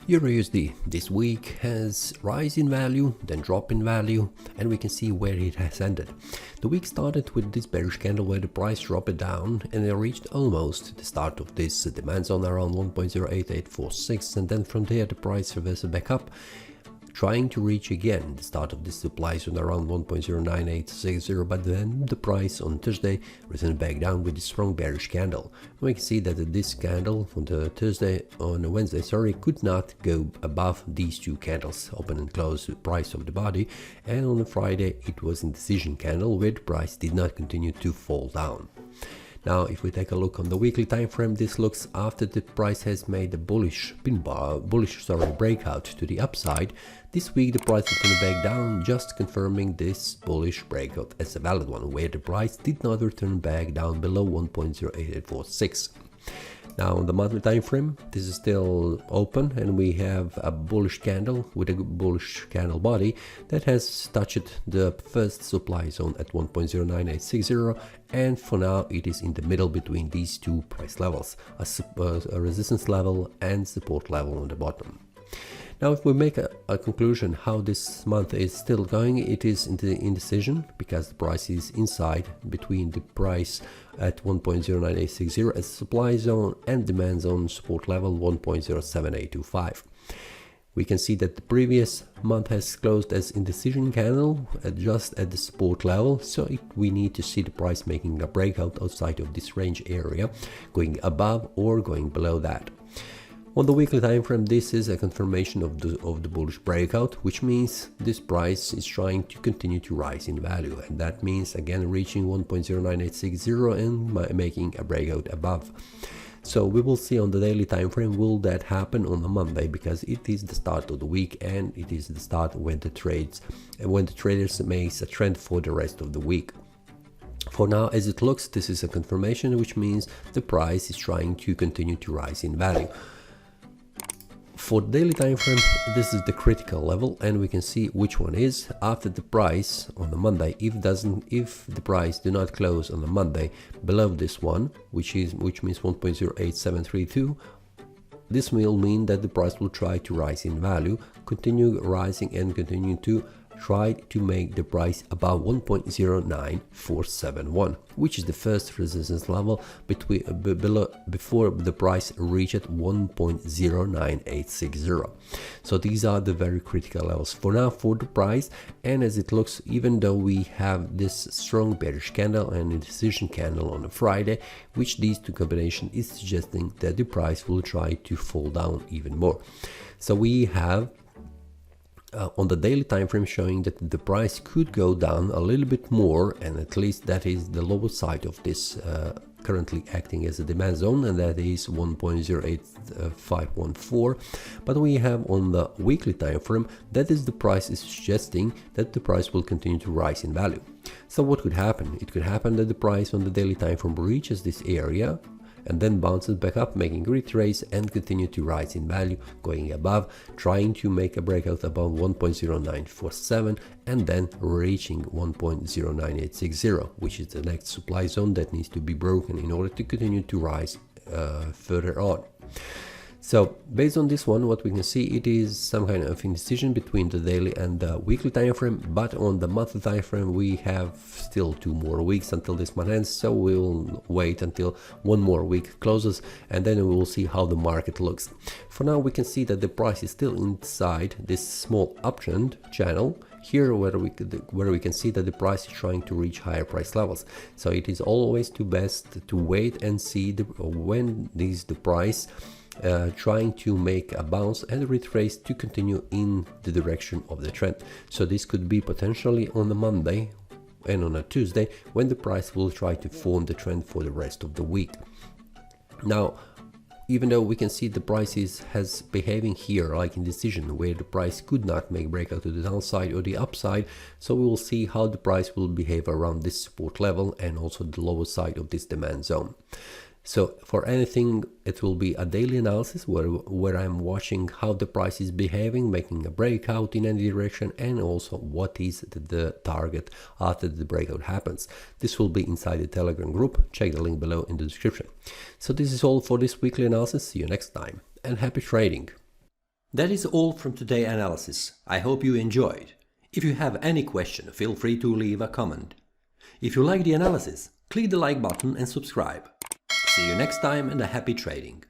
EURUSD this week has rise in value, then drop in value, and we can see where it has ended. The week started with this bearish candle where the price dropped down and it reached almost the start of this demand zone around 1.08846, and then from there the price reversed back up, trying to reach again the start of this supply zone around 1.09860, but then the price on Thursday returned back down with a strong bearish candle. We can see that this candle on Wednesday, could not go above these two candles, open and close price of the body, and on Friday it was indecision candle where the price did not continue to fall down. Now, if we take a look on the weekly time frame, this looks after the price has made a bullish breakout to the upside. This week the price returned back down, just confirming this bullish breakout as a valid one, where the price did not return back down below 1.08846. Now on the monthly time frame, this is still open and we have a bullish candle with a bullish candle body that has touched the first supply zone at 1.09860, and for now it is in the middle between these two price levels, a resistance level and support level on the bottom. Now, if we make a conclusion how this month is still going, it is in the indecision because the price is inside between the price at 1.09860 as supply zone and demand zone support level 1.07825. We can see that the previous month has closed as indecision candle just at the support level, so we need to see the price making a breakout outside of this range area, going above or going below that. On the weekly time frame, this is a confirmation of the bullish breakout, which means this price is trying to continue to rise in value, and that means again reaching 1.09860 and making a breakout above. So we will see on the daily time frame will that happen on a Monday, because it is the start of the week and it is the start when the traders make a trend for the rest of the week. For now, as it looks, this is a confirmation, which means the price is trying to continue to rise in value. For the daily time frame, this is the critical level, and we can see which one is after the price on the Monday. If the price do not close on the Monday below this one, which means 1.08732, this will mean that the price will try to rise in value, continue rising and continue to try to make the price above 1.09471, which is the first resistance level before the price reached 1.09860. So these are the very critical levels for now for the price. And as it looks, even though we have this strong bearish candle and indecision candle on a Friday, which these two combination is suggesting that the price will try to fall down even more. So we have on the daily time frame showing that the price could go down a little bit more, and at least that is the lower side of this currently acting as a demand zone, and that is 1.08514. But we have on the weekly time frame that is the price is suggesting that the price will continue to rise in value. So what could happen? It could happen that the price on the daily time frame reaches this area and then bounces back up, making a retrace and continue to rise in value, going above, trying to make a breakout above 1.0947 and then reaching 1.09860, which is the next supply zone that needs to be broken in order to continue to rise further on. So based on this one, what we can see, it is some kind of indecision between the daily and the weekly time frame, but on the monthly time frame we have still 2 more weeks until this month ends, so we'll wait until 1 more week closes and then we will see how the market looks. For now we can see that the price is still inside this small uptrend channel here, where we can see that the price is trying to reach higher price levels. So it is always best to wait and see when the price trying to make a bounce and retrace to continue in the direction of the trend. So this could be potentially on a Monday and on a Tuesday when the price will try to form the trend for the rest of the week. Now, even though we can see the price has behaving here like indecision, where the price could not make breakout to the downside or the upside, so we will see how the price will behave around this support level and also the lower side of this demand zone. So for anything, it will be a daily analysis where I'm watching how the price is behaving, making a breakout in any direction, and also what is the target after the breakout happens. This will be inside the Telegram group. Check the link below in the description. So this is all for this weekly analysis. See you next time and happy trading. That is all from today's analysis. I hope you enjoyed. If you have any question, feel free to leave a comment. If you like the analysis, click the like button and subscribe. See you next time and a happy trading.